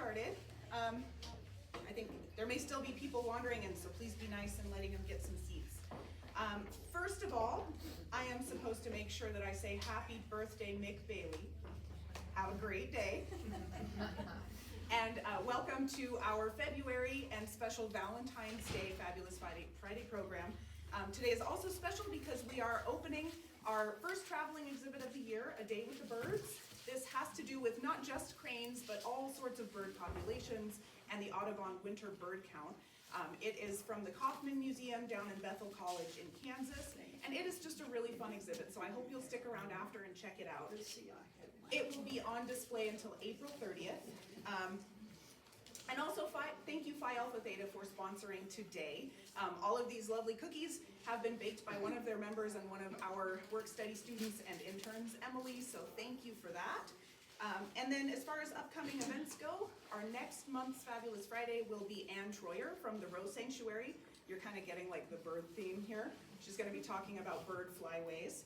started. I think there may still be people wandering in, so please be nice in letting them get some seats. First of all, I am supposed to make sure that I say happy birthday, Mick Bailey. Have a great day. And welcome to our February and special Valentine's Day Fabulous Friday program. Today is also special because we are opening our first traveling exhibit of the year, A Day with the Birds. This has to do with not just cranes, but all sorts of bird populations and the Audubon winter bird count. It is from the Kaufman Museum down in Bethel College in Kansas, and it is just a really fun exhibit, so I hope you'll stick around after and check it out. It will be on display until April 30th. And also, thank you Phi Alpha Theta for sponsoring today. All of these lovely cookies have been baked by one of their members and one of our work study students and interns, Emily, so thank you for that. And then as far as upcoming events go, our next month's Fabulous Friday will be Ann Troyer from the Rose Sanctuary. You're kind of getting like the bird theme here. She's going to be talking about bird flyways.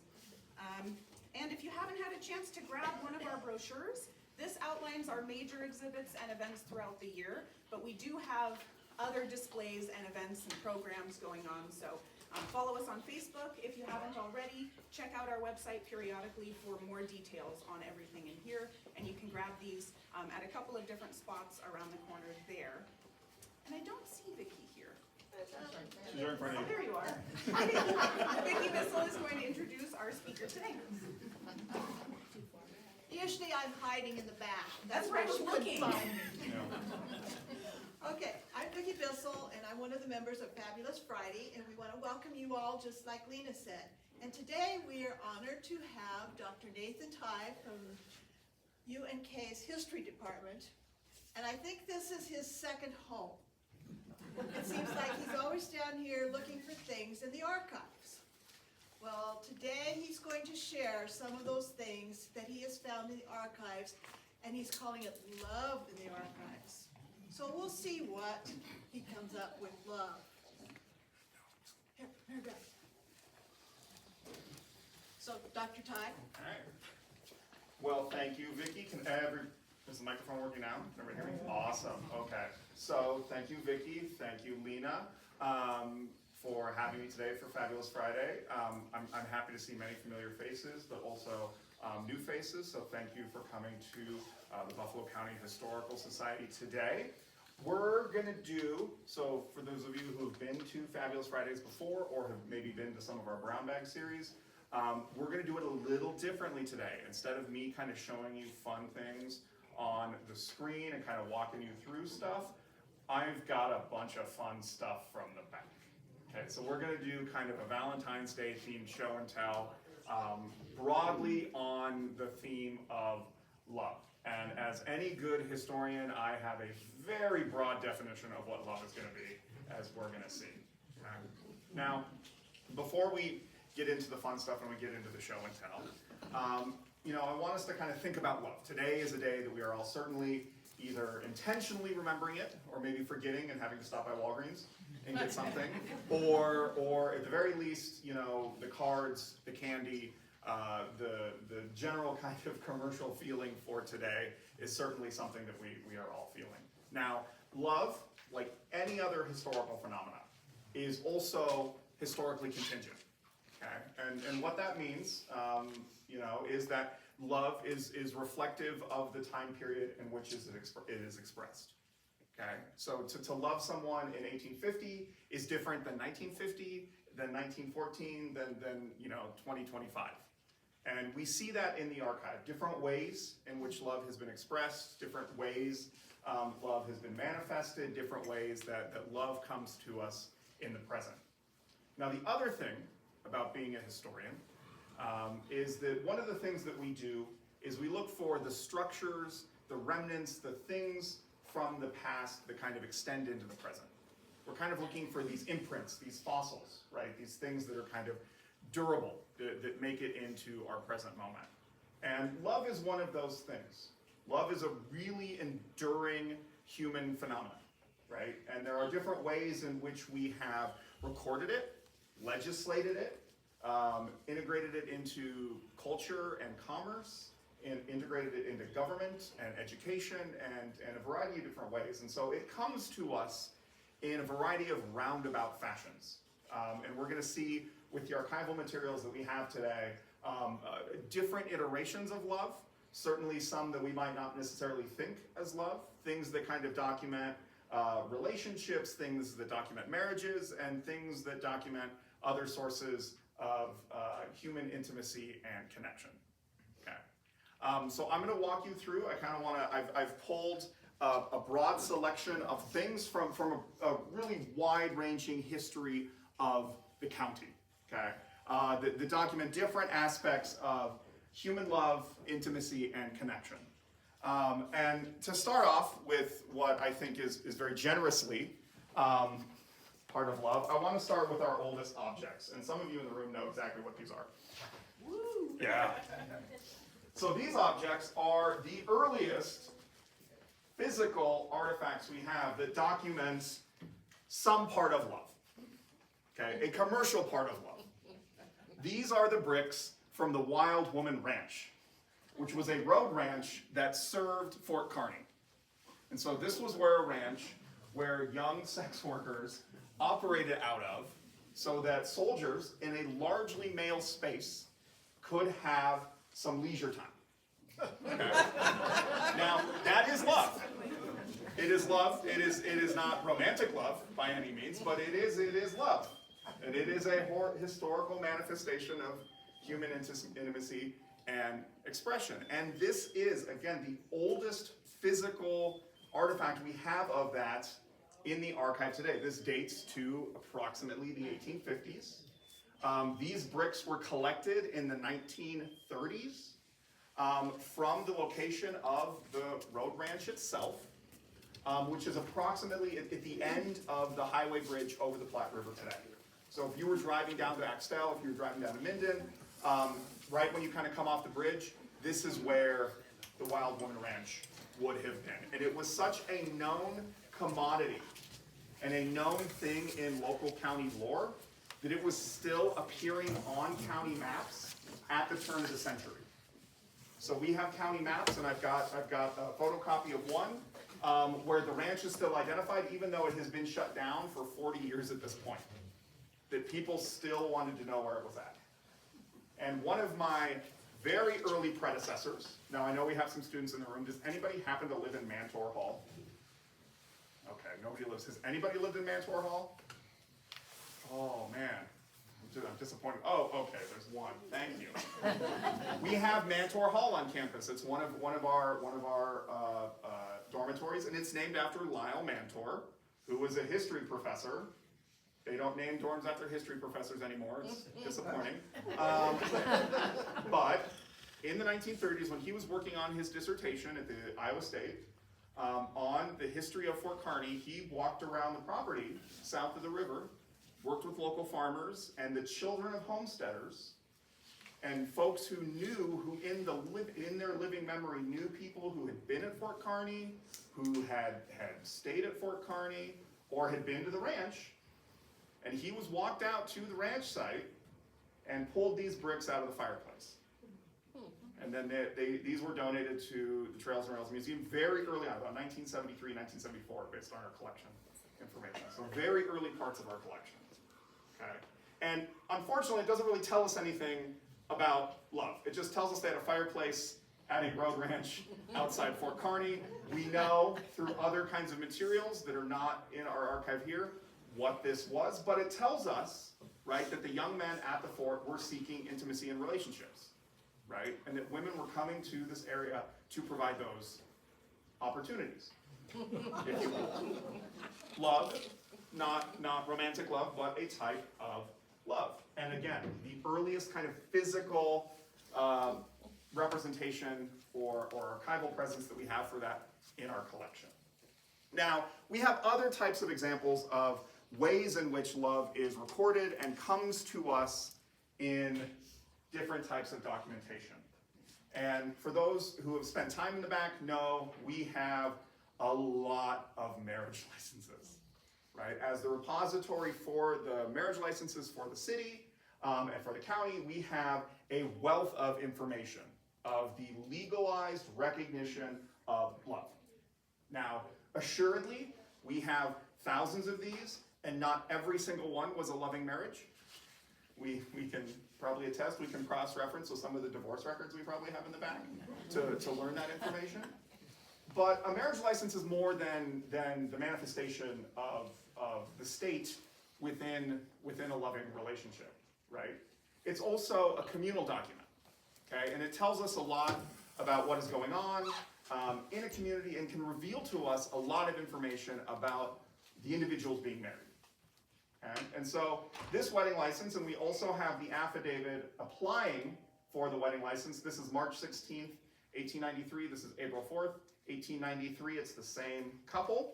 And if you haven't had a chance to grab one of our brochures, this outlines our major exhibits and events throughout the year, but we do have other displays and events and programs going on, so follow us on Facebook if you haven't already. Check out our website periodically for more details on everything in here, and you can grab these at a couple of different spots around the corner there. And I don't see Vicki here. She's right in front of you. There you are. Vicki Bissell is going to introduce our speaker today. Usually I'm hiding in the back. That's where I was looking. Okay, I'm Vicki Bissell, and I'm one of the members of Fabulous Friday, and we want to welcome you all, just like Lena said. And today we are honored to have Dr. Nathan Tye from UNK's History Department, and I think this is his second home. It seems like he's always down here looking for things in the archives. Well, today he's going to share some of those things that he has found in the archives, and he's calling it love in the archives. So we'll see what he comes up with love. Here, go. So, Dr. Tye. All right. Well, thank you, Vicki. Is the microphone working now? Can everybody hear me? Awesome. Okay. So, thank you, Vicki. Thank you, Lena, for having me today for Fabulous Friday. I'm happy to see many familiar faces, but also new faces. So, thank you for coming to the Buffalo County Historical Society today. We're going to do, so for those of you who have been to Fabulous Fridays before or have maybe been to some of our Brown Bag series, we're going to do it a little differently today. Instead of me kind of showing you fun things on the screen and kind of walking you through stuff, I've got a bunch of fun stuff from the back. Okay, so we're going to do kind of a Valentine's Day themed show and tell, broadly on the theme of love. And as any good historian, I have a very broad definition of what love is going to be, as we're going to see. Okay? Now, before we get into the fun stuff and we get into the show and tell, I want us to kind of think about love. Today is a day that we are all certainly either intentionally remembering it, or maybe forgetting and having to stop by Walgreens and get something, or at the very least, the cards, the candy, the general kind of commercial feeling for today is certainly something that we are all feeling. Now, love, like any other historical phenomena, is also historically contingent. Okay, and what that means, is that love is reflective of the time period in which it is expressed. Okay, so to love someone in 1850 is different than 1950, than 1914, than 2025. And we see that in the archive, different ways in which love has been expressed, different ways love has been manifested, different ways that love comes to us in the present. Now, the other thing about being a historian is that one of the things that we do is we look for the structures, the remnants, the things from the past that kind of extend into the present. We're kind of looking for these imprints, these fossils, right? These things that are kind of durable, that make it into our present moment. And love is one of those things. Love is a really enduring human phenomenon, right? And there are different ways in which we have recorded it, legislated it, integrated it into culture and commerce, integrated it into government and education and a variety of different ways. And so it comes to us in a variety of roundabout fashions. And we're going to see with the archival materials that we have today, different iterations of love, certainly some that we might not necessarily think as love, things that kind of document relationships, things that document marriages, and things that document other sources of human intimacy and connection. Okay. So I'm going to walk you through. I kind of want to. I've pulled a broad selection of things from a really wide-ranging history of the county. Okay. That document different aspects of human love, intimacy, and connection. And to start off with what I think is very generously part of love, I want to start with our oldest objects. And some of you in the room know exactly what these are. Woo! Yeah. So these objects are the earliest physical artifacts we have that document some part of love. Okay, a commercial part of love. These are the bricks from the Wild Woman Ranch, which was a road ranch that served Fort Kearney. And so this was where a ranch where young sex workers operated out of so that soldiers in a largely male space could have some leisure time. Okay. Now, that is love. It is love. It is not romantic love by any means, but it is love. And it is a historical manifestation of human intimacy and expression. And this is, again, the oldest physical artifact we have of that in the archive today. This dates to approximately the 1850s. These bricks were collected in the 1930s from the location of the road ranch itself, which is approximately at the end of the highway bridge over the Platte River today. So if you were driving down to Axtell, if you were driving down to Minden, right when you kind of come off the bridge, this is where the Wild Woman Ranch would have been. And it was such a known commodity and a known thing in local county lore that it was still appearing on county maps at the turn of the century. So we have county maps, and I've got a photocopy of one where the ranch is still identified, even though it has been shut down for 40 years at this point. That people still wanted to know where it was at. And one of my very early predecessors, now I know we have some students in the room, does anybody happen to live in Mantor Hall? Okay, nobody lives. Has anybody lived in Mantor Hall? Oh man, I'm disappointed. Oh, okay, there's one. Thank you. We have Mantor Hall on campus. It's one of our dormitories, and it's named after Lyle Mantor, who was a history professor. They don't name dorms after history professors anymore. It's disappointing. But in the 1930s, when he was working on his dissertation at the Iowa State on the history of Fort Kearney, he walked around the property south of the river, worked with local farmers and the children of homesteaders and folks who knew, who in their living memory knew people who had been at Fort Kearney, who had stayed at Fort Kearney, or had been to the ranch. And he was walked out to the ranch site and pulled these bricks out of the fireplace. And then these were donated to the Trails and Rails Museum very early on, about 1973, 1974, based on our collection information. So very early parts of our collection. Okay. And unfortunately, it doesn't really tell us anything about love. It just tells us they had a fireplace at a road ranch outside Fort Kearney. We know through other kinds of materials that are not in our archive here what this was, but it tells us, right, that the young men at the fort were seeking intimacy and relationships, right? And that women were coming to this area to provide those opportunities, if you will. Love, not romantic love, but a type of love. And again, the earliest kind of physical representation or archival presence that we have for that in our collection. Now, we have other types of examples of ways in which love is recorded and comes to us in different types of documentation. And for those who have spent time in the back know we have a lot of marriage licenses, right? As the repository for the marriage licenses for the city and for the county, we have a wealth of information of the legalized recognition of love. Now, assuredly, we have thousands of these, and not every single one was a loving marriage. We can probably attest, we can cross-reference with some of the divorce records we probably have in the back to learn that information. But a marriage license is more than the manifestation of the state within a loving relationship, right? It's also a communal document, okay? And it tells us a lot about what is going on in a community and can reveal to us a lot of information about the individuals being married. Okay? And so this wedding license, and we also have the affidavit applying for the wedding license. This is March 16th, 1893. This is April 4th, 1893. It's the same couple.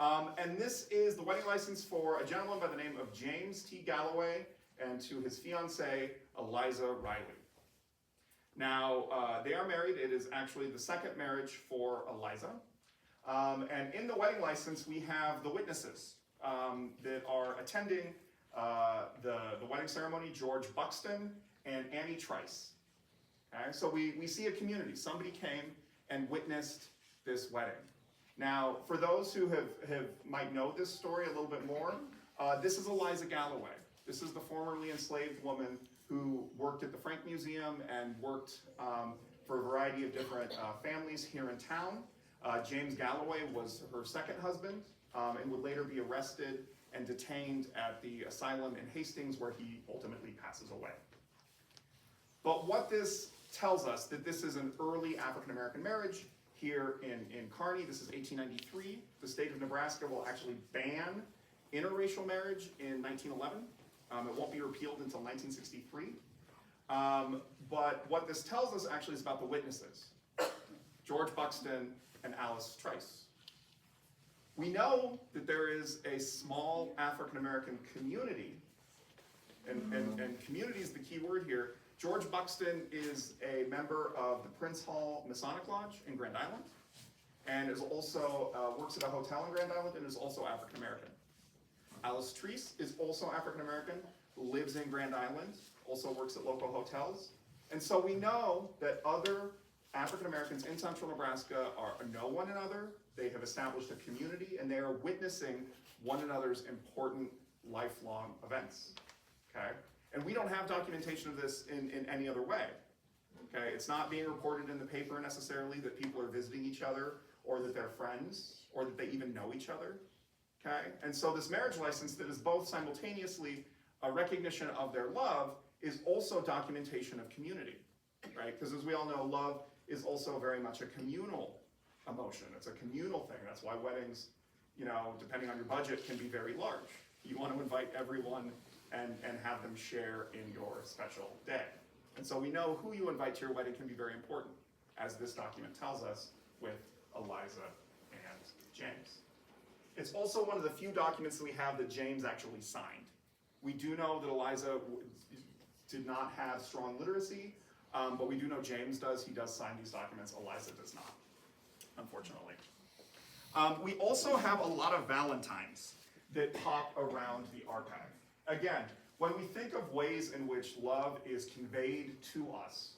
And this is the wedding license for a gentleman by the name of James T. Galloway and to his fiancée, Eliza Riley. Now, they are married. It is actually the second marriage for Eliza. And in the wedding license, we have the witnesses that are attending the wedding ceremony, George Buxton and Annie Trice. Okay? So we see a community. Somebody came and witnessed this wedding. Now, for those who might know this story a little bit more, this is Eliza Galloway. This is the formerly enslaved woman who worked at the Frank Museum and worked for a variety of different families here in town. James Galloway was her second husband and would later be arrested and detained at the asylum in Hastings, where he ultimately passes away. But what this tells us, that this is an early African-American marriage here in Kearney. This is 1893. The state of Nebraska will actually ban interracial marriage in 1911. It won't be repealed until 1963. But what this tells us actually is about the witnesses, George Buxton and Alice Trice. We know that there is a small African-American community, and community is the key word here. George Buxton is a member of the Prince Hall Masonic Lodge in Grand Island, and is also works at a hotel in Grand Island, and is also African-American. Alice Trice is also African-American, lives in Grand Island, also works at local hotels. And so we know that other African-Americans in central Nebraska know one another. They have established a community, and they are witnessing one another's important lifelong events, okay? And we don't have documentation of this in any other way, okay? It's not being reported in the paper necessarily that people are visiting each other, or that they're friends, or that they even know each other, okay? And so this marriage license that is both simultaneously a recognition of their love is also documentation of community, right? Because as we all know, love is also very much a communal emotion. It's a communal thing. That's why weddings, depending on your budget, can be very large. You want to invite everyone and have them share in your special day. And so we know who you invite to your wedding can be very important, as this document tells us with Eliza and James. It's also one of the few documents that we have that James actually signed. We do know that Eliza did not have strong literacy, but we do know James does. He does sign these documents. Eliza does not, unfortunately. We also have a lot of Valentines that pop around the archive. Again, when we think of ways in which love is conveyed to us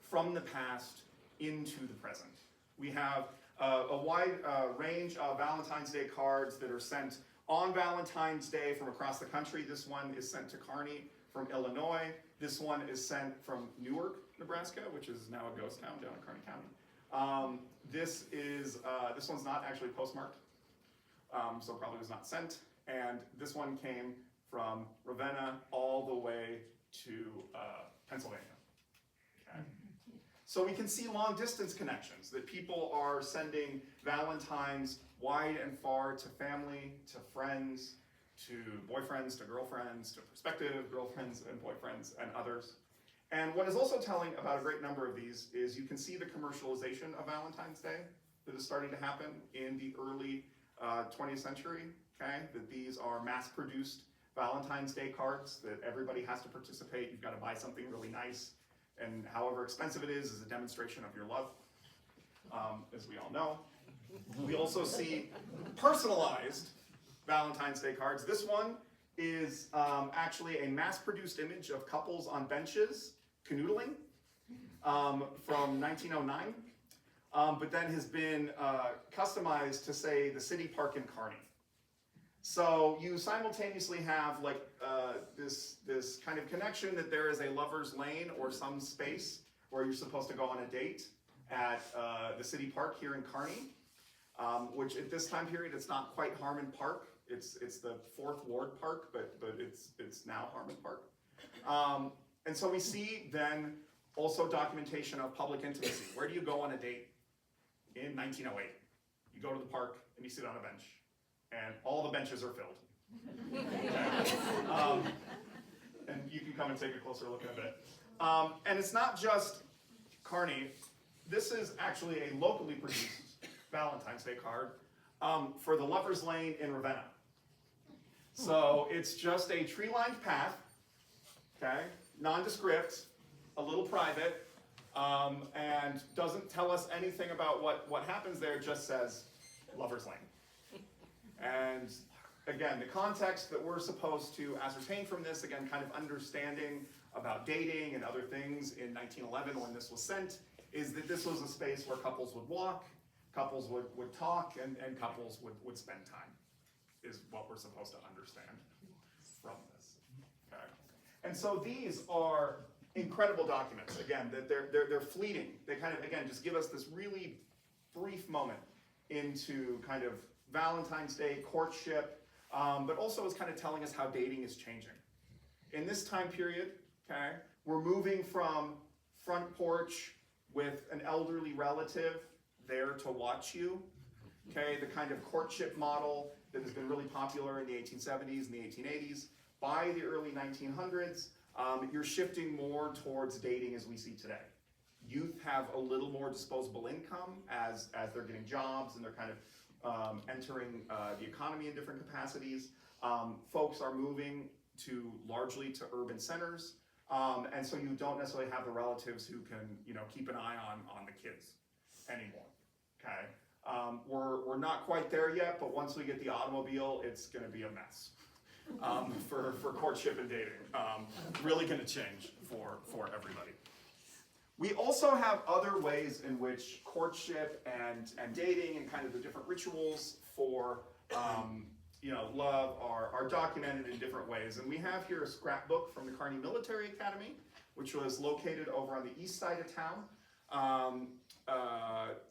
from the past into the present, we have a wide range of Valentine's Day cards that are sent on Valentine's Day from across the country. This one is sent to Kearney from Illinois. This one is sent from Newark, Nebraska, which is now a ghost town down in Kearney County. This one's not actually postmarked, so probably was not sent. And this one came from Ravenna all the way to Pennsylvania. Okay. So we can see long distance connections, that people are sending Valentines wide and far to family, to friends, to boyfriends, to girlfriends, to prospective girlfriends and boyfriends and others. And what is also telling about a great number of these is you can see the commercialization of Valentine's Day that is starting to happen in the early 20th century, okay? That these are mass-produced Valentine's Day cards that everybody has to participate. You've got to buy something really nice, and however expensive it is a demonstration of your love, as we all know. We also see personalized Valentine's Day cards. This one is actually a mass-produced image of couples on benches canoodling. from 1909, but then has been customized to say the city park in Kearney. So you simultaneously have like this kind of connection that there is a lover's lane or some space where you're supposed to go on a date at the city park here in Kearney, which at this time period it's not quite Harmon Park. It's the 4th Ward Park, but it's now Harmon Park. And so we see then also documentation of public intimacy. Where do you go on a date in 1908? You go to the park and you sit on a bench, and all the benches are filled. Okay. And you can come and take a closer look in a bit. And it's not just Kearney. This is actually a locally produced Valentine's Day card for the Lover's Lane in Ravenna. So it's just a tree-lined path, okay, nondescript, a little private, and doesn't tell us anything about what happens there, just says Lover's Lane. And again, the context that we're supposed to ascertain from this, again, kind of understanding about dating and other things in 1911 when this was sent, is that this was a space where couples would walk, couples would talk, and couples would spend time, is what we're supposed to understand from this. Okay. And so these are incredible documents. Again, that they're fleeting. They kind of, again, just give us this really brief moment into kind of Valentine's Day, courtship, but also is kind of telling us how dating is changing. In this time period, okay, we're moving from front porch with an elderly relative there to watch you, okay, the kind of courtship model that has been really popular in the 1870s and the 1880s. By the early 1900s, you're shifting more towards dating as we see today. Youth have a little more disposable income as they're getting jobs and they're kind of entering the economy in different capacities. Folks are moving largely to urban centers, and so you don't necessarily have the relatives who can, keep an eye on the kids anymore. Okay, we're not quite there yet, but once we get the automobile, it's going to be a mess for courtship and dating. Really going to change for everybody. We also have other ways in which courtship and dating and kind of the different rituals for love are documented in different ways. And we have here a scrapbook from the Kearney Military Academy, which was located over on the east side of town.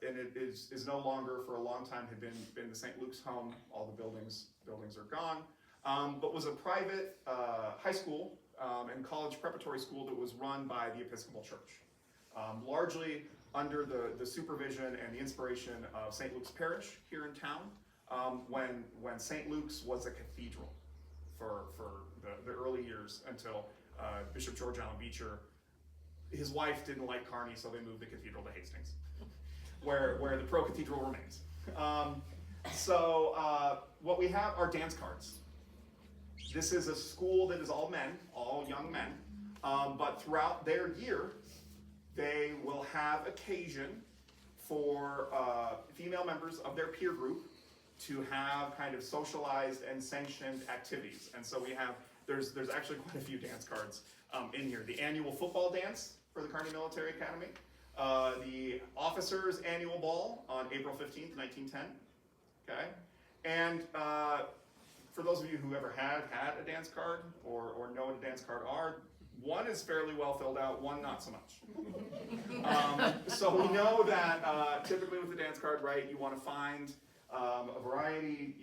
And it is no longer, for a long time, had been the St. Luke's home. All the buildings are gone. But was a private high school and college preparatory school that was run by the Episcopal Church. Largely under the supervision and the inspiration of St. Luke's Parish here in town, when St. Luke's was a cathedral for the early years until Bishop George Allen Beecher, his wife didn't like Kearney, so they moved the cathedral to Hastings, where the pro-cathedral remains. So what we have are dance cards. This is a school that is all men, all young men, but throughout their year, they will have occasion for female members of their peer group to have kind of socialized and sanctioned activities. And so there's actually quite a few dance cards in here. The annual football dance for the Kearney Military Academy, the officers' annual ball on April 15th, 1910, okay? And for those of you who ever had a dance card or know what a dance card are, one is fairly well filled out, one not so much. So we know that typically with the dance card, right, you want to find a variety,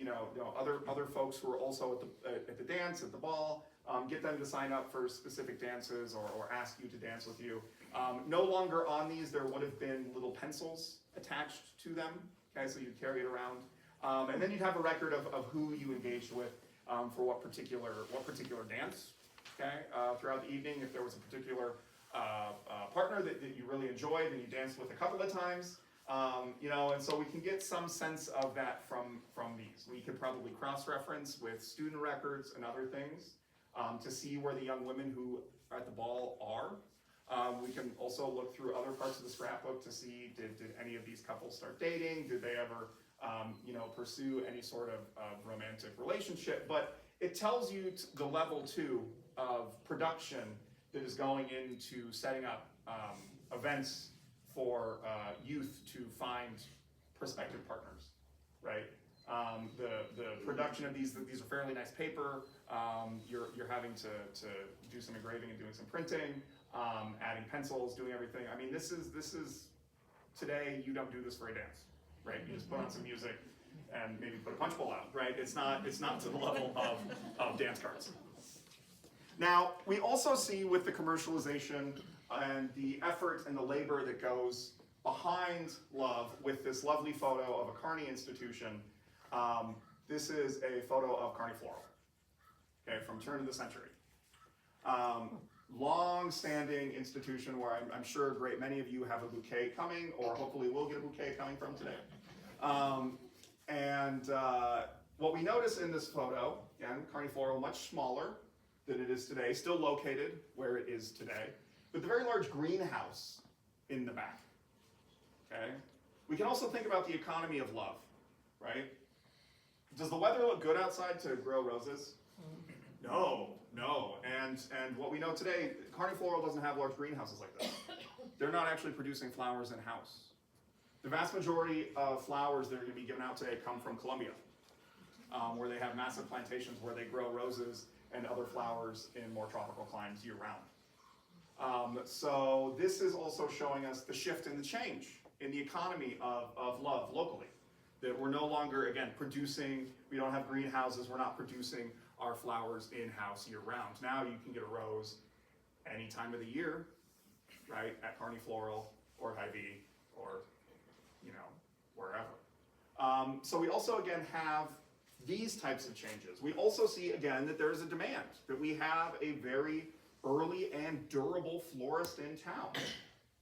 other folks who are also at the dance, at the ball, get them to sign up for specific dances or ask you to dance with you. No longer on these, there would have been little pencils attached to them, okay, so you'd carry it around. And then you'd have a record of who you engaged with for what particular dance, okay, throughout the evening. If there was a particular partner that you really enjoyed and you danced with a couple of times, and so we can get some sense of that from these. We could probably cross-reference with student records and other things to see where the young women who are at the ball are. We can also look through other parts of the scrapbook to see, did any of these couples start dating? Did they ever pursue any sort of romantic relationship? But it tells you the level too of production that is going into setting up events for youth to find prospective partners, right? The production of these are fairly nice paper. You're having to do some engraving and doing some printing, adding pencils, doing everything. I mean, this is today, you don't do this for a dance, right? You just put on some music and maybe put a punch bowl out, right? It's not to the level of dance cards. Now, we also see with the commercialization and the effort and the labor that goes behind Love with this lovely photo of a Kearney institution. This is a photo of Kearney Floral, okay, from turn of the century. Long-standing institution where I'm sure a great many of you have a bouquet coming, or hopefully will get a bouquet coming from today. What we notice in this photo, again, Kearney Floral, much smaller than it is today, still located where it is today, but the very large greenhouse in the back, okay? We can also think about the economy of love, right? Does the weather look good outside to grow roses? No. And what we know today, Kearney Floral doesn't have large greenhouses like this. They're not actually producing flowers in-house. The vast majority of flowers that are going to be given out today come from Colombia, where they have massive plantations where they grow roses and other flowers in more tropical climes year-round. So this is also showing us the shift and the change in the economy of love locally. That we're no longer, again, producing, we don't have greenhouses, we're not producing our flowers in-house year-round. Now you can get a rose any time of the year, right, at Kearney Floral or at Hy-Vee or, wherever. So we also, again, have these types of changes. We also see, again, that there is a demand, that we have a very early and durable florist in town.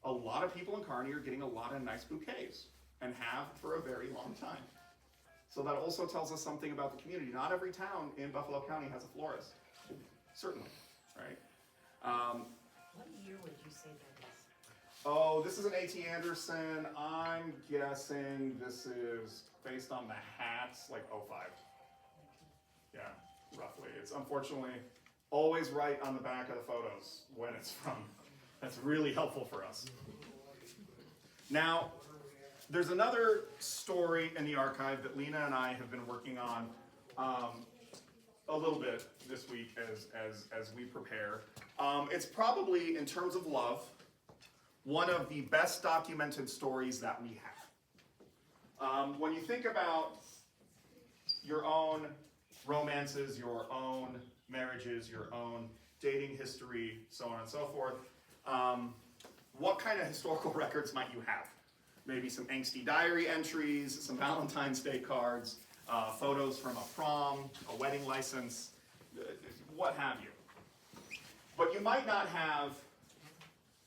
A lot of people in Kearney are getting a lot of nice bouquets and have for a very long time. So that also tells us something about the community. Not every town in Buffalo County has a florist, certainly, right? What year would you say that is? Oh, this is an A.T. Anderson. I'm guessing this is based on the hats, like 05. Yeah, roughly. It's unfortunately always right on the back of the photos when it's from. That's really helpful for us. Now, there's another story in the archive that Lena and I have been working on a little bit this week as we prepare. It's probably, in terms of love, one of the best documented stories that we have. When you think about your own romances, your own marriages, your own dating history, so on and so forth, what kind of historical records might you have? Maybe some angsty diary entries, some Valentine's Day cards, photos from a prom, a wedding license, what have you. But you might not have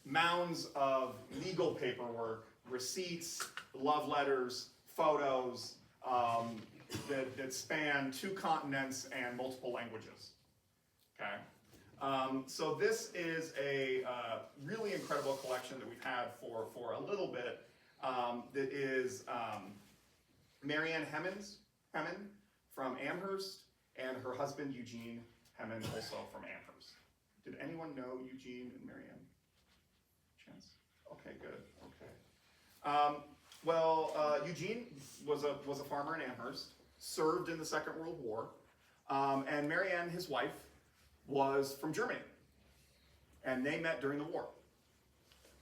mounds of legal paperwork, receipts, love letters, photos that span 2 continents and multiple languages. Okay? So this is a really incredible collection that we've had for a little bit. That is Marianne Hemmen from Amherst, and her husband Eugene Hemmen, also from Amherst. Did anyone know Eugene and Marianne? Chance? Okay, good. Okay. Eugene was a farmer in Amherst, served in the Second World War, and Marianne, his wife, was from Germany, and they met during the war.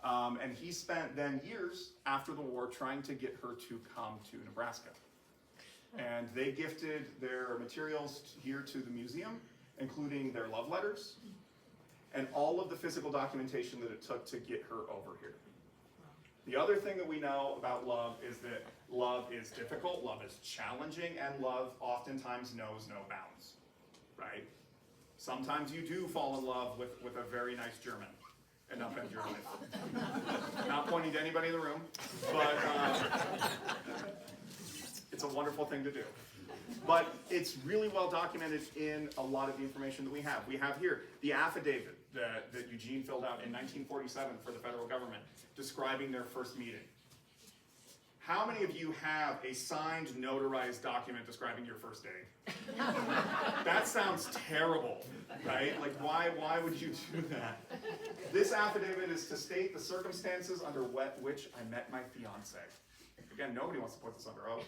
And he spent then years after the war trying to get her to come to Nebraska. And they gifted their materials here to the museum, including their love letters and all of the physical documentation that it took to get her over here. The other thing that we know about love is that love is difficult, love is challenging, and love oftentimes knows no bounds, right? Sometimes you do fall in love with a very nice German. And upend your life. Not pointing to anybody in the room, but it's a wonderful thing to do. But it's really well documented in a lot of the information that we have. We have here the affidavit that Eugene filled out in 1947 for the federal government, describing their first meeting. How many of you have a signed, notarized document describing your first date? That sounds terrible, right? Like, why would you do that? This affidavit is to state the circumstances under which I met my fiance. Again, nobody wants to put this under oath.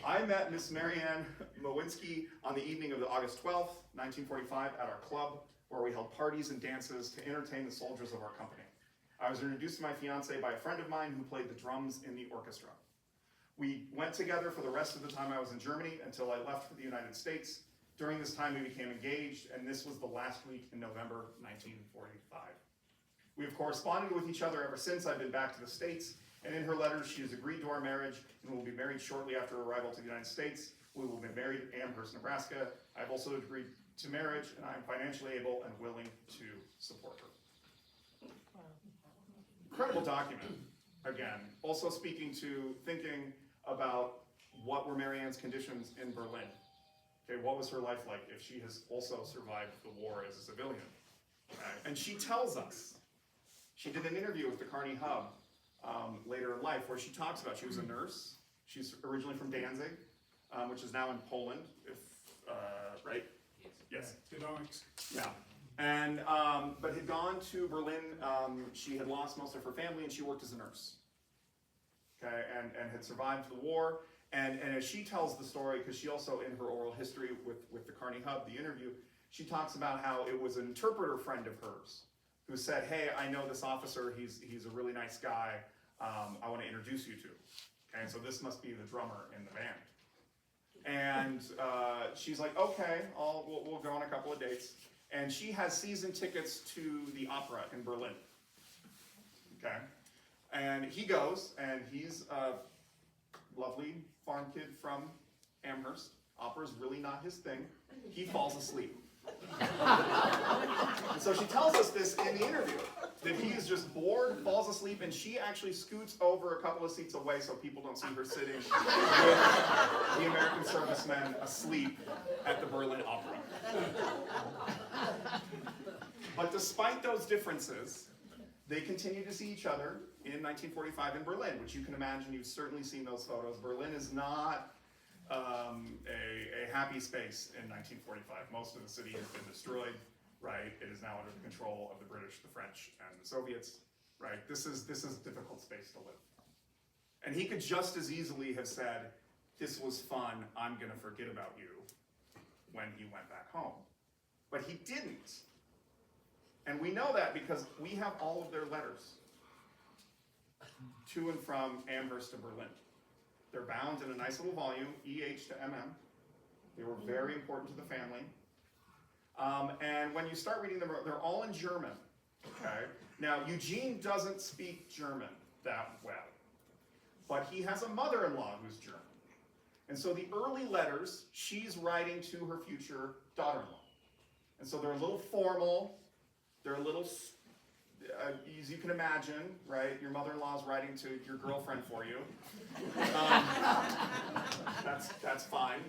I met Miss Marianne Mowinski on the evening of August 12th, 1945 at our club, where we held parties and dances to entertain the soldiers of our company. I was introduced to my fiance by a friend of mine who played the drums in the orchestra. We went together for the rest of the time I was in Germany until I left for the United States. During this time we became engaged, and this was the last week in November 1945. We have corresponded with each other ever since I've been back to the States, and in her letters she has agreed to our marriage and will be married shortly after arrival to the United States. We will be married in Amherst, Nebraska. I've also agreed to marriage, and I am financially able and willing to support her. Incredible document, again. Also thinking about what were Marianne's conditions in Berlin. Okay, what was her life like if she has also survived the war as a civilian? Okay. And she tells us, she did an interview with the Kearney Hub later in life where she talks about, she was a nurse. She's originally from Danzig, which is now in Poland, right? Yes. Yeah. And, but had gone to Berlin, she had lost most of her family and she worked as a nurse. Okay, and had survived the war. And as she tells the story, because she also, in her oral history with the Kearney Hub, the interview, she talks about how it was an interpreter friend of hers who said, hey, I know this officer, he's a really nice guy, I want to introduce you to. Okay, and so this must be the drummer in the band. And she's like, okay, we'll go on a couple of dates. And she has season tickets to the opera in Berlin. Okay, and he goes, and he's a lovely farm kid from Amherst. Opera's really not his thing. He falls asleep. And so she tells us this in the interview, that he is just bored, falls asleep, and she actually scoots over a couple of seats away so people don't see her sitting with the American servicemen asleep at the Berlin Opera. But despite those differences, they continue to see each other in 1945 in Berlin, which you can imagine, you've certainly seen those photos. Berlin is not a happy space in 1945. Most of the city has been destroyed, right? It is now under the control of the British, the French, and the Soviets, right? This is a difficult space to live. And he could just as easily have said, this was fun, I'm gonna forget about you, when he went back home. But he didn't. And we know that because we have all of their letters to and from Amherst to Berlin. They're bound in a nice little volume, EH to MM. They were very important to the family. And when you start reading them, they're all in German, okay? Now, Eugene doesn't speak German that well, but he has a mother-in-law who's German. And so the early letters, she's writing to her future daughter-in-law. And so they're a little formal, they're a little, as you can imagine, right? Your mother-in-law is writing to your girlfriend for you. That's fine.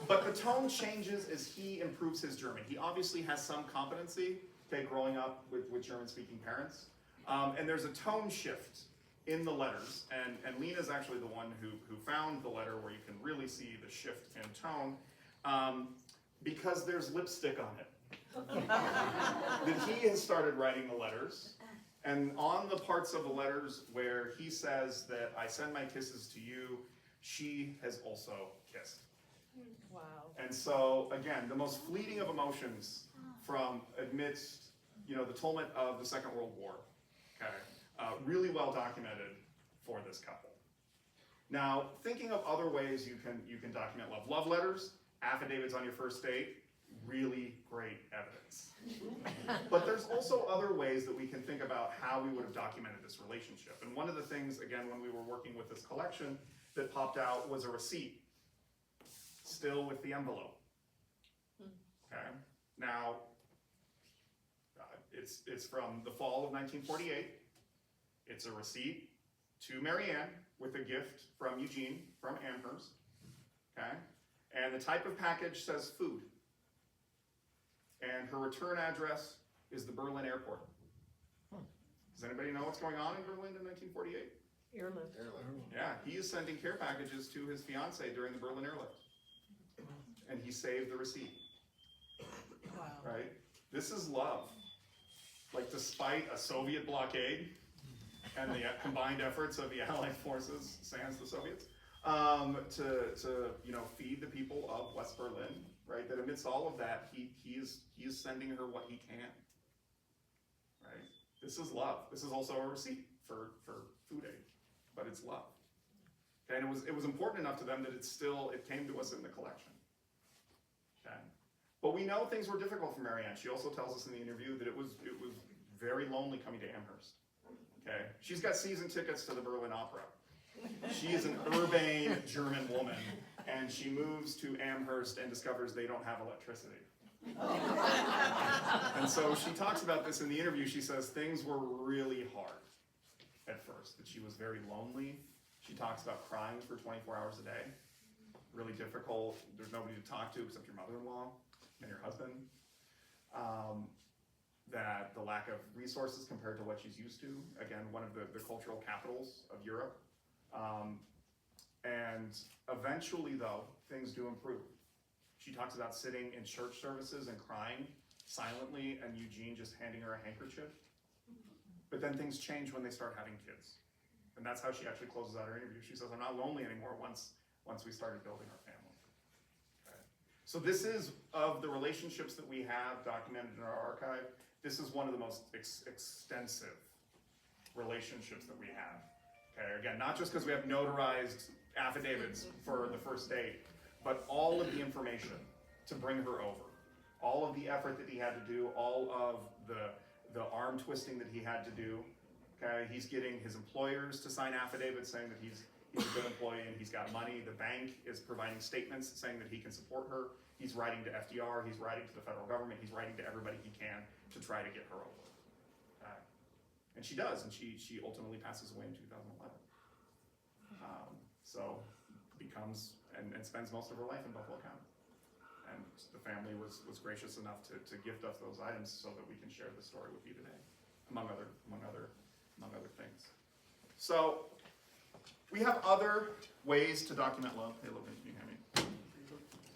But the tone changes as he improves his German. He obviously has some competency, okay, growing up with German-speaking parents. And there's a tone shift in the letters. And Lena's actually the one who found the letter where you can really see the shift in tone, because there's lipstick on it. That he has started writing the letters, and on the parts of the letters where he says that I send my kisses to you, she has also kissed. Wow. And so again, the most fleeting of emotions from amidst, the tumult of the Second World War. Okay, really well documented for this couple. Now, thinking of other ways you can document love. Love letters, affidavits on your first date. Really great evidence. But there's also other ways that we can think about how we would have documented this relationship. And one of the things, again, when we were working with this collection that popped out was a receipt, still with the envelope. Okay. Now, it's from the fall of 1948. It's a receipt to Marianne with a gift from Eugene from Amherst. Okay. And the type of package says food. And her return address is the Berlin airport. Does anybody know what's going on in Berlin in 1948? Airlift. Yeah, he is sending care packages to his fiance during the Berlin airlift. And he saved the receipt, Wow. right? This is love. Like, despite a Soviet blockade and the combined efforts of the Allied forces, sans the Soviets, to feed the people of West Berlin, right? That amidst all of that, he is sending her what he can, right? This is love. This is also a receipt for food aid, but it's love. Okay, and it was important enough to them that it came to us in the collection. Okay, but we know things were difficult for Marianne. She also tells us in the interview that it was very lonely coming to Amherst. Okay, she's got season tickets to the Berlin Opera. She is an urbane German woman, and she moves to Amherst and discovers they don't have electricity. And so she talks about this in the interview. She says things were really hard at first, that she was very lonely. She talks about crying for 24 hours a day. Really difficult. There's nobody to talk to except your mother-in-law and your husband. That the lack of resources compared to what she's used to. Again, one of the cultural capitals of Europe. And eventually, though, things do improve. She talks about sitting in church services and crying silently, and Eugene just handing her a handkerchief. But then things change when they start having kids. And that's how she actually closes out her interview. She says, I'm not lonely anymore once we started building our family. Okay. So this is, of the relationships that we have documented in our archive, this is one of the most extensive relationships that we have. Okay, again, not just because we have notarized affidavits for the first date, but all of the information to bring her over. All of the effort that he had to do, all of the arm twisting that he had to do. Okay, he's getting his employers to sign affidavits saying that he's a good employee and he's got money. The bank is providing statements saying that he can support her. He's writing to FDR, he's writing to the federal government, he's writing to everybody he can to try to get her over. And she does, and she ultimately passes away in 2011. So becomes and spends most of her life in Buffalo County. And the family was gracious enough to gift us those items so that we can share the story with you today, among other things. So we have other ways to document love. Hey, Logan, can you hear me?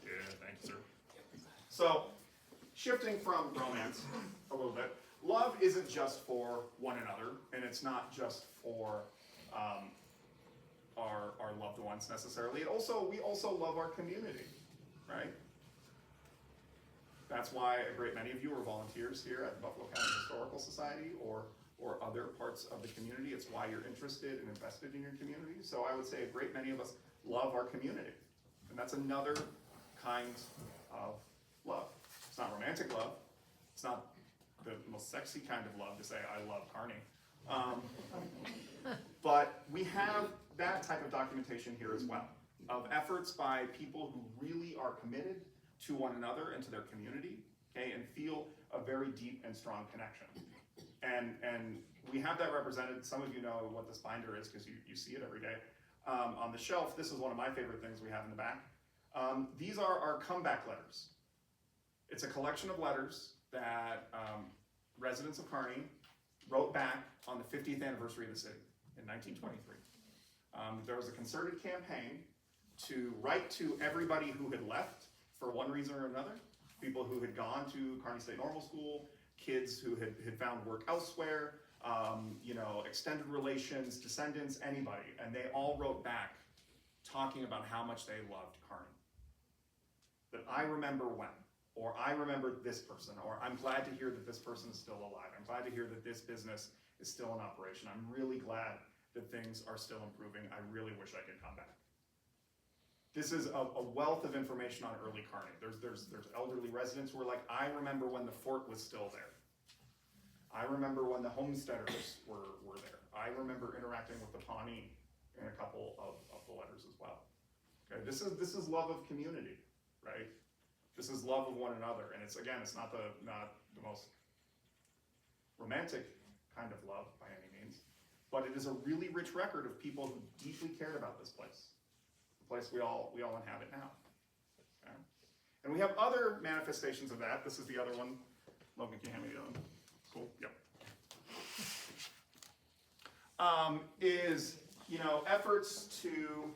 Yeah, thank you, sir. So shifting from romance a little bit, love isn't just for one another, and it's not just for our loved ones necessarily. We also love our community, right? That's why a great many of you are volunteers here at the Buffalo County Historical Society or other parts of the community. It's why you're interested and invested in your community. So I would say a great many of us love our community. And that's another kind of love. It's not romantic love. It's not the most sexy kind of love to say, I love Kearney. But we have that type of documentation here as well, of efforts by people who really are committed to one another and to their community, okay, and feel a very deep and strong connection. And we have that represented. Some of you know what this binder is because you see it every day. On the shelf, this is one of my favorite things we have in the back. These are our comeback letters. It's a collection of letters that residents of Kearney wrote back on the 50th anniversary of the city in 1923. There was a concerted campaign to write to everybody who had left for one reason or another, people who had gone to Kearney State Normal School, kids who had found work elsewhere, extended relations, descendants, anybody, and they all wrote back talking about how much they loved Kearney. That I remember when, or I remember this person, or I'm glad to hear that this person is still alive. I'm glad to hear that this business is still in operation. I'm really glad that things are still improving. I really wish I could come back. This is a wealth of information on early Kearney. There's elderly residents who are like, I remember when the fort was still there. I remember when the homesteaders were there. I remember interacting with the Pawnee in a couple of the letters as well. Okay, this is love of community, right? This is love of one another, and it's not the most romantic kind of love by any means, but it is a really rich record of people who deeply cared about this place. Place we all inhabit now. Okay? And we have other manifestations of that. This is the other one. Logan, can you hand me the other one? Cool. Yep. Is you know, efforts to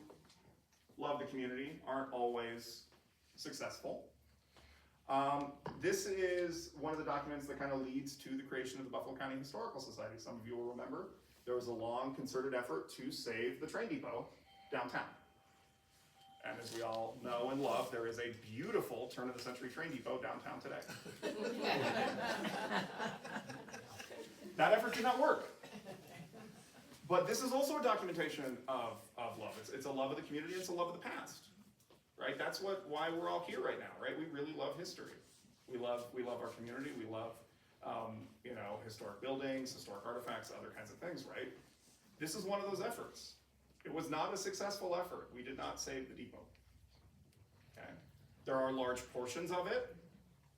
love the community aren't always successful. This is one of the documents that kind of leads to the creation of the Buffalo County Historical Society. Some of you will remember there was a long concerted effort to save the train depot downtown. And as we all know and love, there is a beautiful turn-of-the-century train depot downtown today. That effort did not work. But this is also a documentation of love. It's a love of the community, it's a love of the past. Right? That's why we're all here right now, right? We really love history. We love our community, we love you know, historic buildings, historic artifacts, other kinds of things, right? This is one of those efforts. It was not a successful effort. We did not save the depot. Okay? There are large portions of it.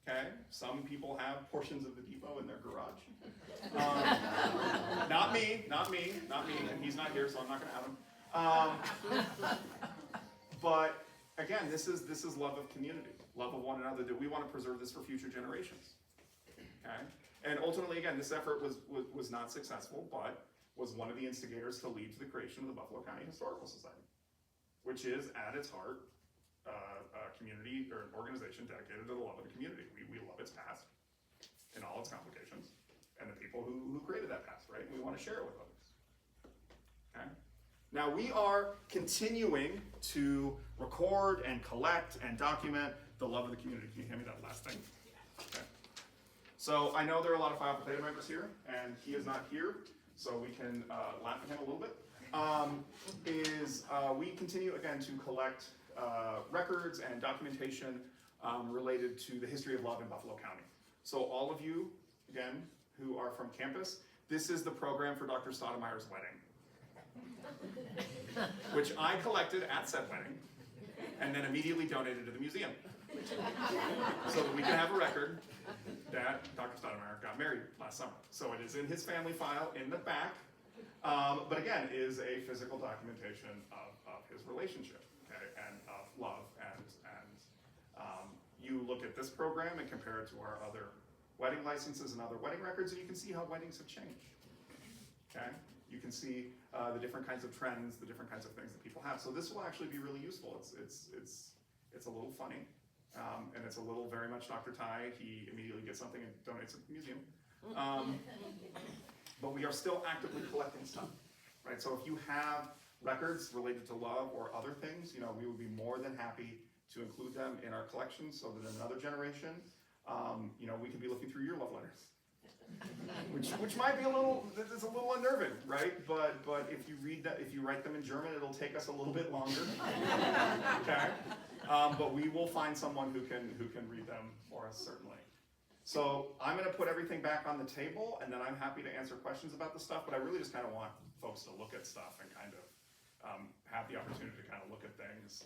Okay? Some people have portions of the depot in their garage. Not me, and he's not here, so I'm not gonna have him. But again, this is love of community, love of one another, that we want to preserve this for future generations. Okay? And ultimately, again, this effort was not successful, but was one of the instigators to lead to the creation of the Buffalo County Historical Society, which is at its heart a community or an organization dedicated to the love of the community. We love its past in all its complications, and the people who created that past, right? We want to share it with others. Okay? Now we are continuing to record and collect and document the love of the community. Can you hand me that last thing? Okay. So I know there are a lot of Phi Alpha Theta members here, and he is not here, so we can laugh at him a little bit. We continue again to collect records and documentation related to the history of love in Buffalo County. So all of you, again, who are from campus, this is the program for Dr. Stoudemire's wedding, which I collected at said wedding and then immediately donated to the museum so that we can have a record that Dr. Stoudemire got married last summer. So it is in his family file in the back, but again, is a physical documentation of his relationship, okay, and of love. And you look at this program and compare it to our other wedding licenses and other wedding records, and you can see how weddings have changed, okay? You can see the different kinds of trends, the different kinds of things that people have. So this will actually be really useful. It's a little funny, and it's a little very much Dr. Ty. He immediately gets something and donates it to the museum. But we are still actively collecting stuff, right? So if you have records related to love or other things, you know, we would be more than happy to include them in our collection so that in another generation, you know, we can be looking through your love letters. Which might be it's a little unnerving, right? But if you read that, if you write them in German, it'll take us a little bit longer. Okay? But we will find someone who can read them for us, certainly. So I'm going to put everything back on the table, and then I'm happy to answer questions about the stuff. But I really just kind of want folks to look at stuff and kind of have the opportunity to kind of look at things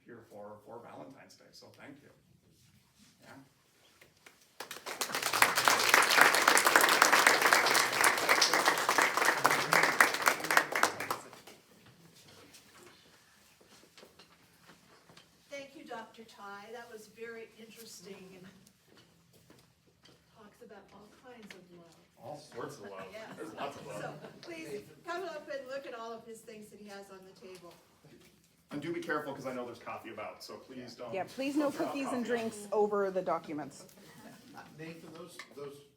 here for Valentine's Day. So thank you. Yeah. Thank you, Dr. Ty. That was very interesting and talks about all kinds of love. All sorts of love. Yeah. There's lots of love. So please come up and look at all of his things that he has on the table. And do be careful because I know there's coffee about, so please don't. Yeah, please no don't drop cookies and coffee. drinks over the documents. Nathan, those